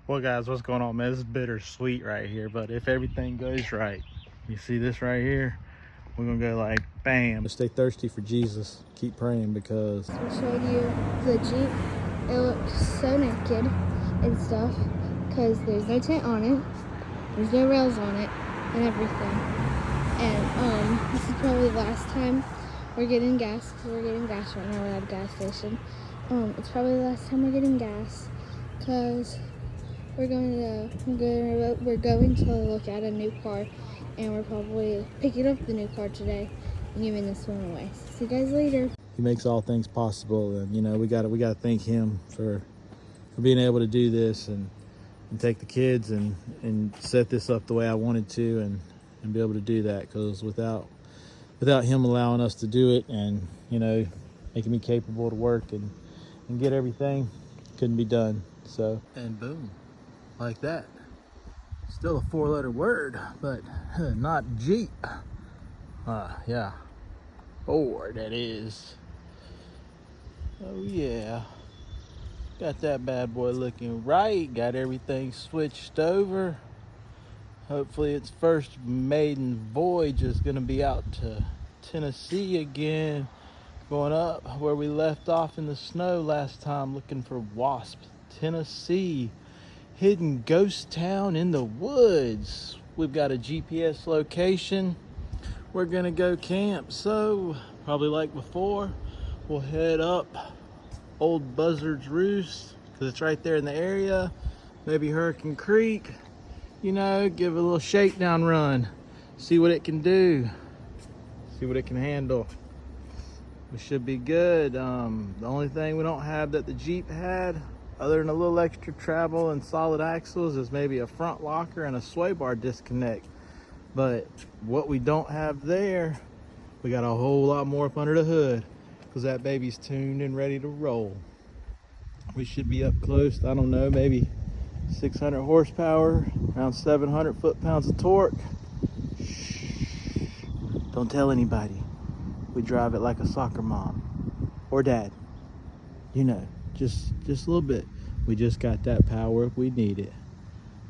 Well guys, what's going on, man? This is bittersweet right here, but if everything goes right, you see this right here, we're gonna go like bam. Stay thirsty for Jesus. Keep praying because I showed you the Jeep. It looks so naked and stuff because there's no tent on it, there's no rails on it, and everything. And this is probably the last time we're getting gas because we're getting gas right now. We're at a gas station. It's probably the last time we're getting gas because we're going to look at a new car, and we're probably picking up the new car today and giving this one away. See you guys later. He makes all things possible, and you know we got to thank him for being able to do this and take the kids and set this up the way I wanted to and be able to do that, because without him allowing us to do it and you know making me capable to work and get everything, couldn't be done. So, and boom, like that. Still a 4-letter word, but not Jeep. Yeah, Ford that is. Oh yeah, got that bad boy looking right, got everything switched over. Hopefully its first maiden voyage is gonna be out to Tennessee again, going up where we left off in the snow last time, looking for Wasp, Tennessee. Hidden ghost town in the woods. We've got a GPS location. We're gonna go camp, so probably like before, we'll head up Old Buzzard's Roost because it's right there in the area. Maybe Hurricane Creek, you know, give it a little shakedown run, see what it can do, see what it can handle. We should be good. The only thing we don't have that the Jeep had, other than a little extra travel and solid axles, is maybe a front locker and a sway bar disconnect. But what we don't have there, we got a whole lot more up under the hood because that baby's tuned and ready to roll. We should be up close, I don't know, maybe 600 horsepower, around 700 foot-pounds of torque. Shh. Don't tell anybody. We drive it like a soccer mom or dad, you know. Just a little bit. We just got that power if we need it.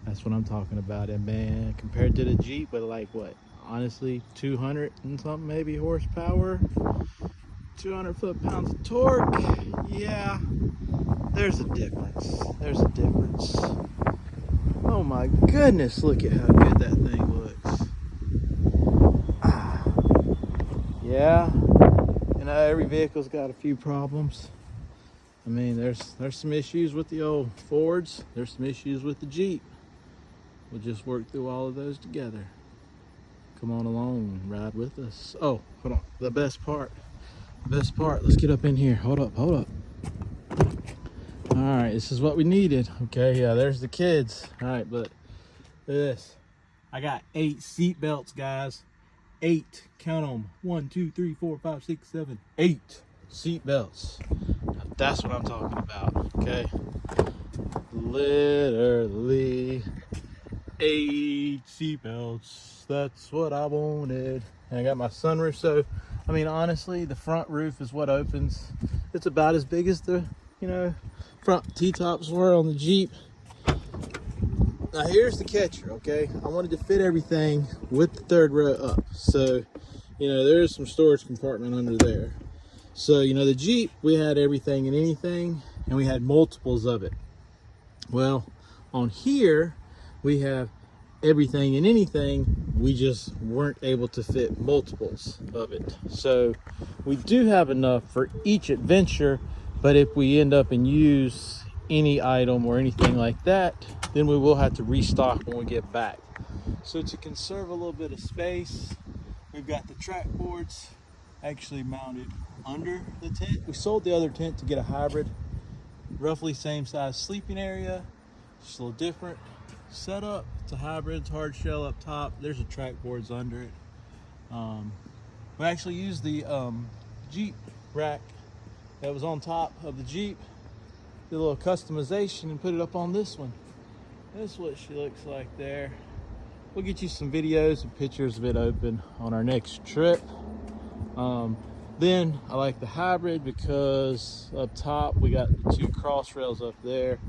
That's what I'm talking about. And man, compared to the Jeep with like what, honestly 200 and something maybe horsepower, 200 foot-pounds of torque, yeah, there's a difference. There's a difference. Oh my goodness, look at how good that thing looks. Yeah, you know, every vehicle's got a few problems. I mean, there's some issues with the old Fords. There's some issues with the Jeep. We'll just work through all of those together. Come on along, ride with us. Oh, hold on. The best part. Let's get up in here. Hold up. All right, this is what we needed. Okay, yeah, there's the kids. All right, but look at this. I got 8 seat belts, guys. 8. Count them. 1, 2, 3, 4, 5, 6, 7, 8 seat belts. That's what I'm talking about, okay? Literally 8 seatbelts. That's what I wanted. And I got my sunroof, so I mean, honestly, the front roof is what opens. It's about as big as the, you know, front T-tops were on the Jeep. Now here's the catcher, okay? I wanted to fit everything with the 3rd row up. So, you know, there's some storage compartment under there. So, you know, the Jeep, we had everything and anything, and we had multiples of it. Well, on here, we have everything and anything. We just weren't able to fit multiples of it. So we do have enough for each adventure, but if we end up and use any item or anything like that, then we will have to restock when we get back. So to conserve a little bit of space, we've got the track boards actually mounted under the tent. We sold the other tent to get a hybrid, roughly same size sleeping area, just a little different setup. It's a hybrid, it's hard shell up top. There's a track boards under it. We actually used the Jeep rack that was on top of the Jeep, did a little customization and put it up on this one. That's what she looks like there. We'll get you some videos and pictures of it open on our next trip. Then I like the hybrid because up top we got the 2 cross rails up there.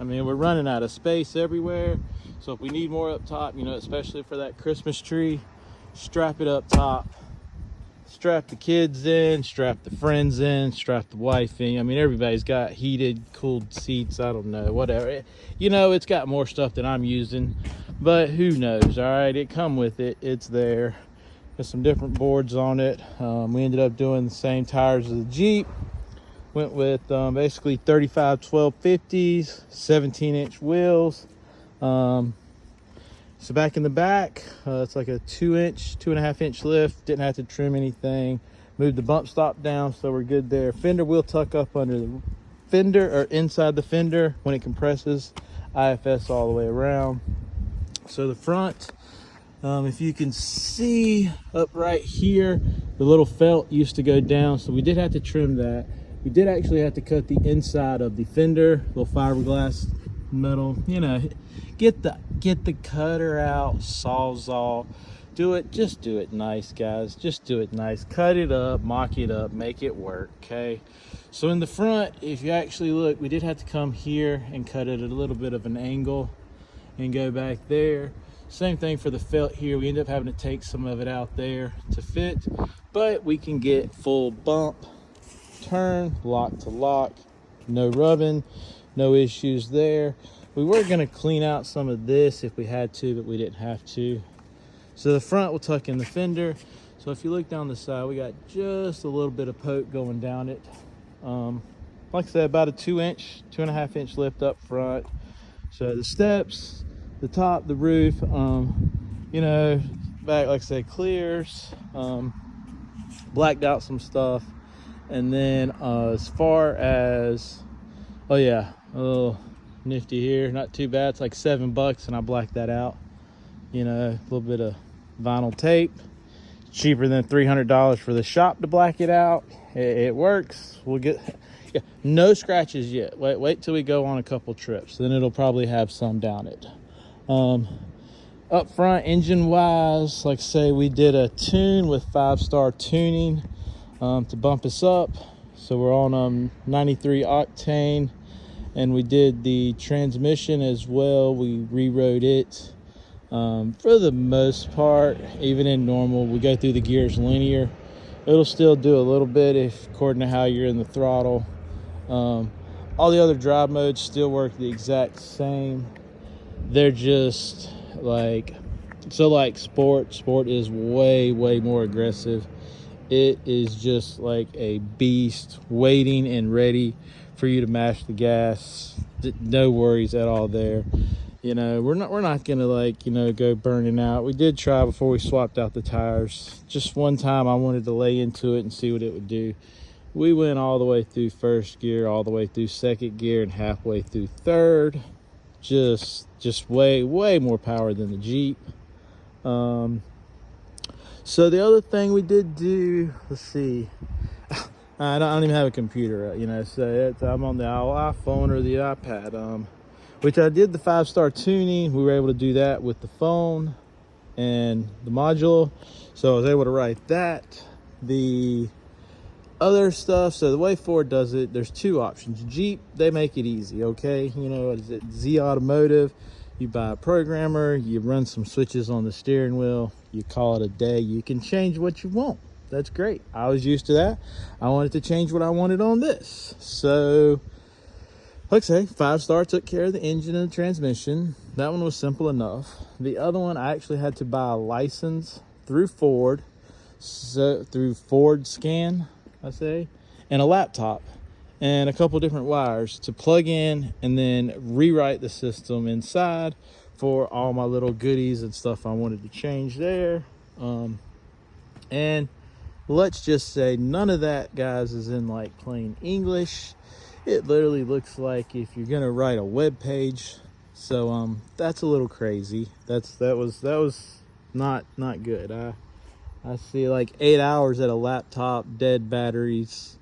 I mean, we're running out of space everywhere. So if we need more up top, you know, especially for that Christmas tree, strap it up top. Strap the kids in, strap the friends in, strap the wife in. I mean, everybody's got heated, cooled seats. I don't know, whatever. You know, it's got more stuff than I'm using, but who knows? All right, it come with it. It's there. Got some different boards on it. We ended up doing the same tires as the Jeep. Went with basically 35 1250s, 17-inch wheels. So back in the back, it's like a 2.5-inch lift. Didn't have to trim anything. Moved the bump stop down, so we're good there. Fender wheel tuck up under the fender, or inside the fender when it compresses. IFS all the way around. So the front, if you can see up right here, the little felt used to go down, so we did have to trim that. We did actually have to cut the inside of the fender, little fiberglass metal, you know, get the cutter out, sawzall, just do it nice, guys. Just do it nice. Cut it up, mock it up, make it work. Okay, so in the front, if you actually look, we did have to come here and cut it at a little bit of an angle and go back there. Same thing for the felt here. We ended up having to take some of it out there to fit, but we can get full bump, turn, lock to lock, no rubbing, no issues there. We were going to clean out some of this if we had to, but we didn't have to. So the front will tuck in the fender. So if you look down the side, we got just a little bit of poke going down it. Like I said, about a 2.5-inch lift up front. So the steps, the top, the roof, you know, back, like I said, clears, blacked out some stuff. And then as far as, oh yeah, a little nifty here, not too bad. It's like $7 and I blacked that out. You know, a little bit of vinyl tape, cheaper than $300 for the shop to black it out. It works. We'll get, yeah, no scratches yet. Wait till we go on a couple trips, then it'll probably have some down it. Up front, engine wise, like I say, we did a tune with 5-star tuning to bump us up. So we're on 93 octane. And we did the transmission as well. We rewrote it. For the most part, even in normal, we go through the gears linear. It'll still do a little bit if according to how you're in the throttle. All the other drive modes still work the exact same. They're just like, so like sport is way more aggressive. It is just like a beast, waiting and ready for you to mash the gas. No worries at all there. You know, we're not gonna, like, you know, go burning out. We did try before we swapped out the tires. Just one time I wanted to lay into it and see what it would do. We went all the way through first gear, all the way through second gear, and halfway through third. Just way more power than the Jeep. So the other thing we did do, let's see, I don't even have a computer, you know, so I'm on the iPhone or the iPad, which I did the 5-star tuning. We were able to do that with the phone and the module, so I was able to write that. The other stuff, so the way Ford does it, there's two options. Jeep, they make it easy, okay? You know, what is it, Z Automotive? You buy a programmer, you run some switches on the steering wheel, you call it a day. You can change what you want. That's great. I was used to that. I wanted to change what I wanted on this. So, like I say, 5-star took care of the engine and the transmission. That one was simple enough. The other one, I actually had to buy a license through Ford, so through Ford Scan, I say, and a laptop and a couple different wires to plug in and then rewrite the system inside for all my little goodies and stuff I wanted to change there. And let's just say none of that, guys, is in like plain English. It literally looks like if you're gonna write a web page. So that's a little crazy. That was not good. I see like 8 hours at a laptop, dead batteries,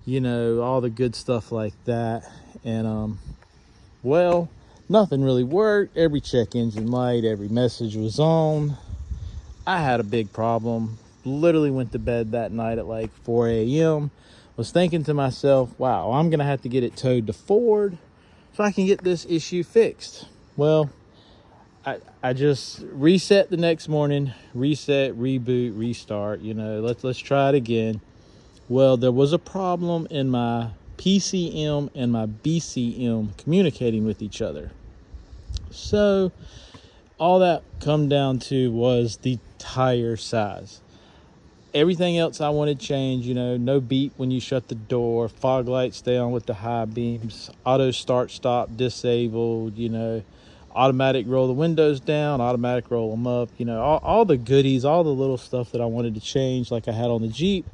you know, all the good stuff like that. And well, nothing really worked. Every check engine light, every message was on. I had a big problem. Literally went to bed that night at like 4 a.m. Was thinking to myself, wow, I'm gonna have to get it towed to Ford. so I can get this issue fixed. Well, I just reset the next morning, reset, reboot, restart, let's try it again. Well, there was a problem in my PCM and my BCM communicating with each other. So all that come down to was the tire size. Everything else I wanted changed, no beep when you shut the door, fog lights stay on with the high beams, auto start stop disabled, automatic roll the windows down, automatic roll them up, all the goodies, all the little stuff that I wanted to change like I had on the Jeep.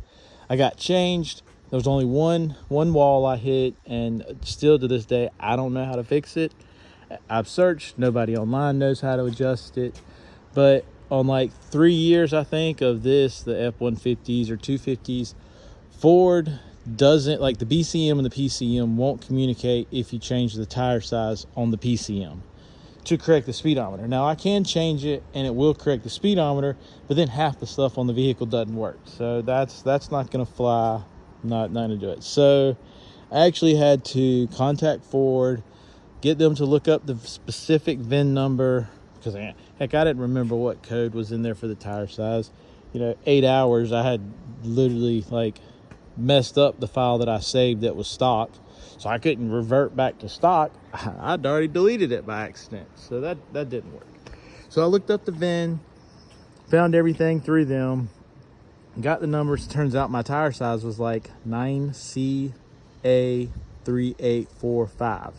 I got changed. There was only one wall I hit, and still to this day I don't know how to fix it. I've searched, nobody online knows how to adjust it. But on like 3 years, I think, of this, the F-150s or 250s, Ford doesn't, like the BCM and the PCM won't communicate if you change the tire size on the PCM to correct the speedometer. Now I can change it and it will correct the speedometer, but then half the stuff on the vehicle doesn't work. So that's not gonna fly, not gonna do it. So I actually had to contact Ford, get them to look up the specific VIN number, because heck, I didn't remember what code was in there for the tire size. 8 hours, I had literally like messed up the file that I saved that was stock, so I couldn't revert back to stock. I'd already deleted it by accident, so that didn't work. So I looked up the VIN, found everything through them, got the numbers. Turns out my tire size was like 9CA3845.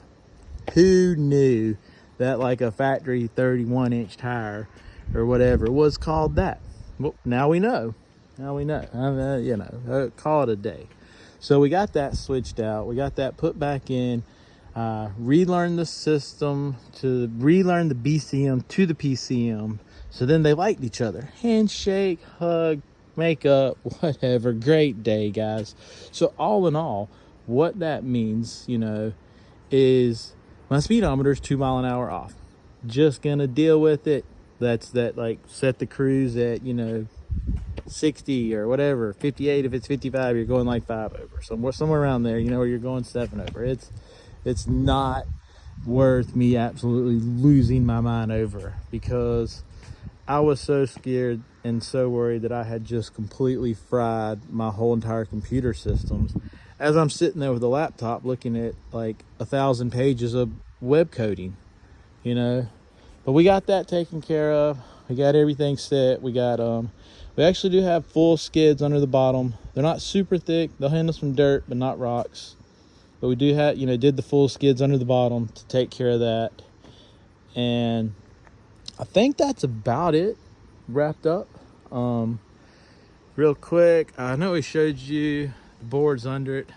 Who knew that like a factory 31-inch tire or whatever was called that? Well, now we know. Call it a day. So we got that switched out. We got that put back in. Relearned the system to relearn the BCM to the PCM. So then they liked each other. Handshake, hug, make up, whatever. Great day, guys. So all in all, what that means, is my speedometer is 2 mile an hour off. Just gonna deal with it. Like set the cruise at 60 or whatever, 58. If it's 55, you're going like 5 over, somewhere around there, or you're going 7 over. It's not worth me absolutely losing my mind over, because I was so scared and so worried that I had just completely fried my whole entire computer systems as I'm sitting there with a laptop looking at like 1,000 pages of web coding, But we got that taken care of. We got everything set. We actually do have full skids under the bottom. They're not super thick. They'll handle some dirt, but not rocks. But we do have, did the full skids under the bottom to take care of that. And I think that's about it wrapped up. Real quick, I know we showed you the boards under it.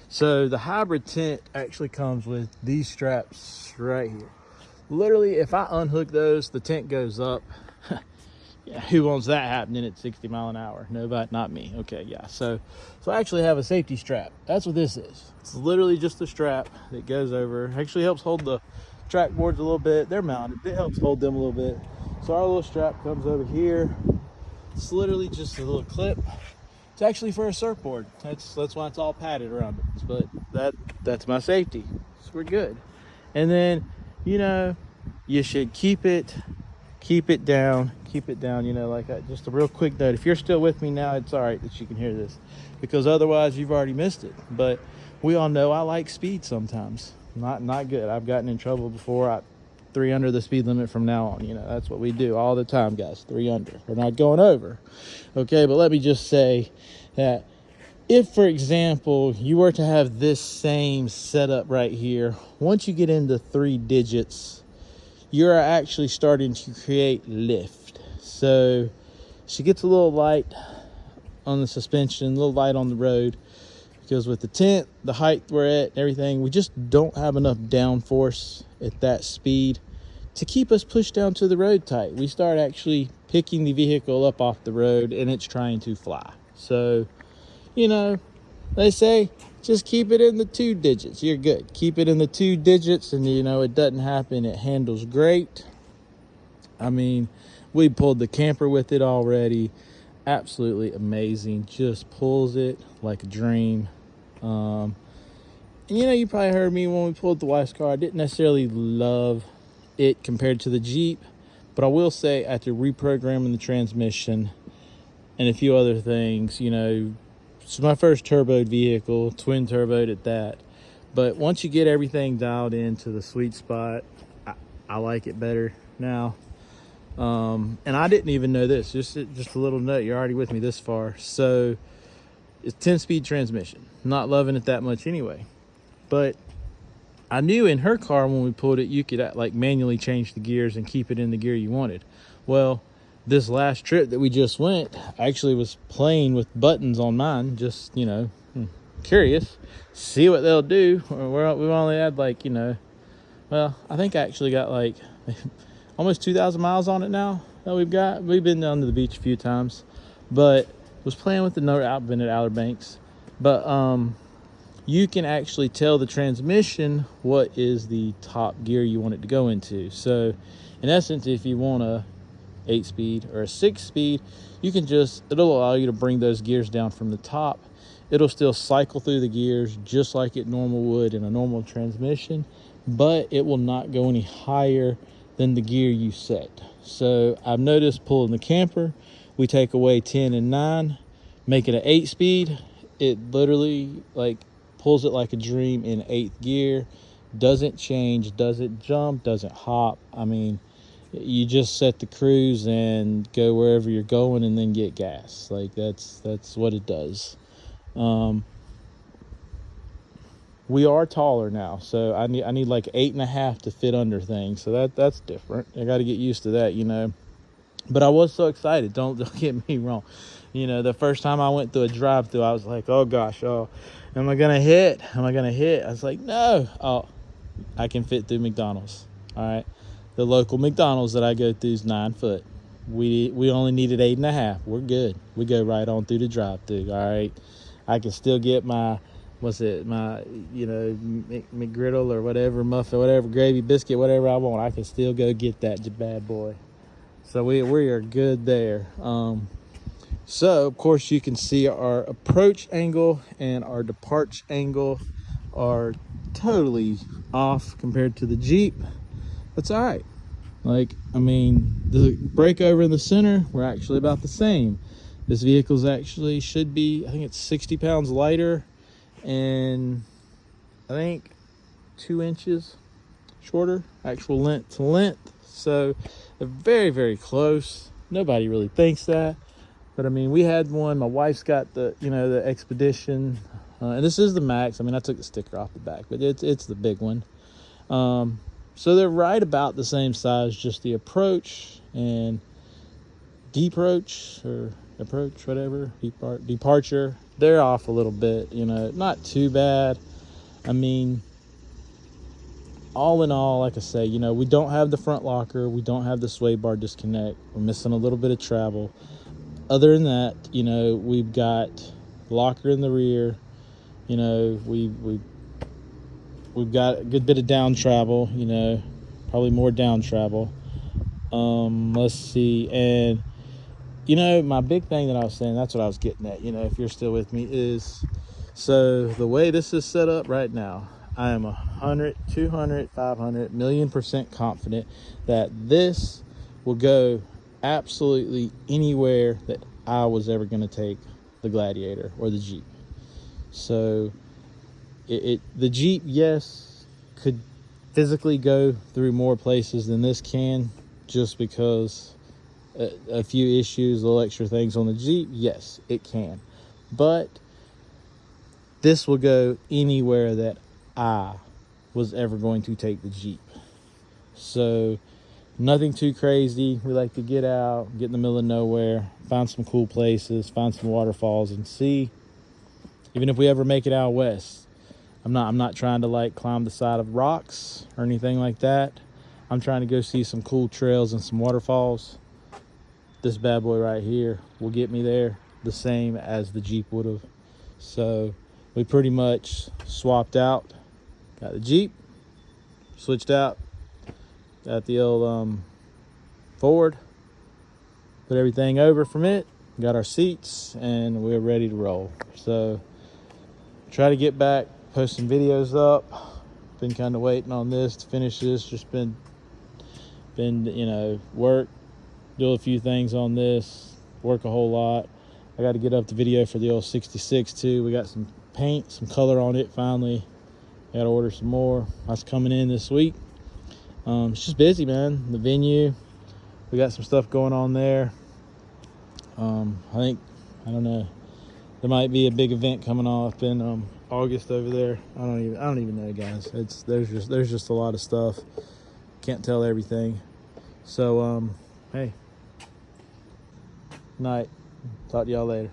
So the hybrid tent actually comes with these straps right here. Literally, if I unhook those, the tent goes up. Yeah, who wants that happening at 60 mile an hour? Nobody, not me. Okay, yeah. So I actually have a safety strap. That's what this is. It's literally just a strap that goes over. Actually helps hold the track boards a little bit. They're mounted. It helps hold them a little bit. So our little strap comes over here. It's literally just a little clip. It's actually for a surfboard. That's why it's all padded around it. But that's my safety. So we're good. And then, you should keep it down, like that. Just a real quick note. If you're still with me now, it's all right that you can hear this, because otherwise you've already missed it. But we all know I like speed sometimes. Not good. I've gotten in trouble before. 3 under the speed limit from now on. That's what we do all the time, guys. 3 under. We're not going over. Okay, but let me just say that if, for example, you were to have this same setup right here, once you get into 3 digits, you're actually starting to create lift. So she gets a little light on the suspension, a little light on the road, because with the tent, the height we're at, and everything, we just don't have enough downforce at that speed to keep us pushed down to the road tight. We start actually picking the vehicle up off the road and it's trying to fly. So, they say just keep it in the 2 digits. You're good. Keep it in the 2 digits and it doesn't happen. It handles great. I mean, we pulled the camper with it already. Absolutely amazing. Just pulls it like a dream. And you probably heard me when we pulled the wife's car. I didn't necessarily love it compared to the Jeep, but I will say after reprogramming the transmission and a few other things, it's my first turboed vehicle, twin turboed at that. But once you get everything dialed into the sweet spot, I like it better now. And I didn't even know this. Just a little note. You're already with me this far. So it's 10-speed transmission. Not loving it that much anyway. But I knew in her car when we pulled it, you could like manually change the gears and keep it in the gear you wanted. Well, this last trip that we just went, I actually was playing with buttons on mine, just, curious, see what they'll do. We've only had like, well, I think I actually got like almost 2,000 miles on it now that we've been down to the beach a few times, but was playing with the motor outbend at Outer Banks. But you can actually tell the transmission what is the top gear you want it to go into. So in essence, if you want a 8-speed or a 6-speed, you can it'll allow you to bring those gears down from the top. It'll still cycle through the gears just like it normal would in a normal transmission, but it will not go any higher than the gear you set. So I've noticed pulling the camper, we take away 10 and 9, make it an 8-speed. It literally like pulls it like a dream in 8th gear, doesn't change, doesn't jump, doesn't hop. I mean, you just set the cruise and go wherever you're going and then get gas. Like that's what it does. We are taller now, so I need like 8.5 to fit under things. So that's different. I got to get used to that, But I was so excited. Don't get me wrong. The first time I went through a drive-through, I was like, oh gosh, am I gonna hit? I was like, no. Oh, I can fit through McDonald's. All right. The local McDonald's that I go through is 9 foot. We only needed 8.5. We're good. We go right on through the drive-through. All right. I can still get my McGriddle or whatever, muffin, whatever, gravy, biscuit, whatever I want. I can still go get that bad boy. So we are good there. So of course you can see our approach angle and our departure angle are totally off compared to the Jeep. That's all right. The breakover in the center, we're actually about the same. This vehicle's actually should be, I think it's 60 pounds lighter and I think 2 inches shorter, actual length to length. So they're very, very close. Nobody really thinks that. But we had one, my wife's got the Expedition, and this is the Max. I took the sticker off the back, but it's the big one. So they're right about the same size, just the approach and departure, they're off a little bit, not too bad. All in all, like I say, we don't have the front locker, we don't have the sway bar disconnect, we're missing a little bit of travel. Other than that, we've got locker in the rear, we've got a good bit of down travel, probably more down travel. Let's see. And, my big thing that I was saying, that's what I was getting at, if you're still with me, is so the way this is set up right now, I am 100, 200, 500, million% confident that this will go absolutely anywhere that I was ever going to take the Gladiator or the Jeep. So the Jeep, yes, could physically go through more places than this can, just because a few issues, little extra things on the Jeep. Yes, it can, but this will go anywhere that I was ever going to take the Jeep. So nothing too crazy. We like to get out, get in the middle of nowhere, find some cool places, find some waterfalls, and see. Even if we ever make it out west, I'm not trying to climb the side of rocks or anything like that. I'm trying to go see some cool trails and some waterfalls. This bad boy right here will get me there the same as the Jeep would have. So we pretty much swapped out. Got the Jeep, switched out, got the old Ford, put everything over from it, got our seats, and we're ready to roll. So try to get back post some videos up. Been kind of waiting on this to finish this. Just been work, do a few things on this, work a whole lot. I got to get up the video for the old 66 too. We got some paint, some color on it finally. Got to order some more. That's coming in this week. It's just busy, man. The venue, we got some stuff going on there. I don't know, there might be a big event coming off in August over there. I don't even know, guys. There's just a lot of stuff. Can't tell everything. So hey, night. Talk to y'all later.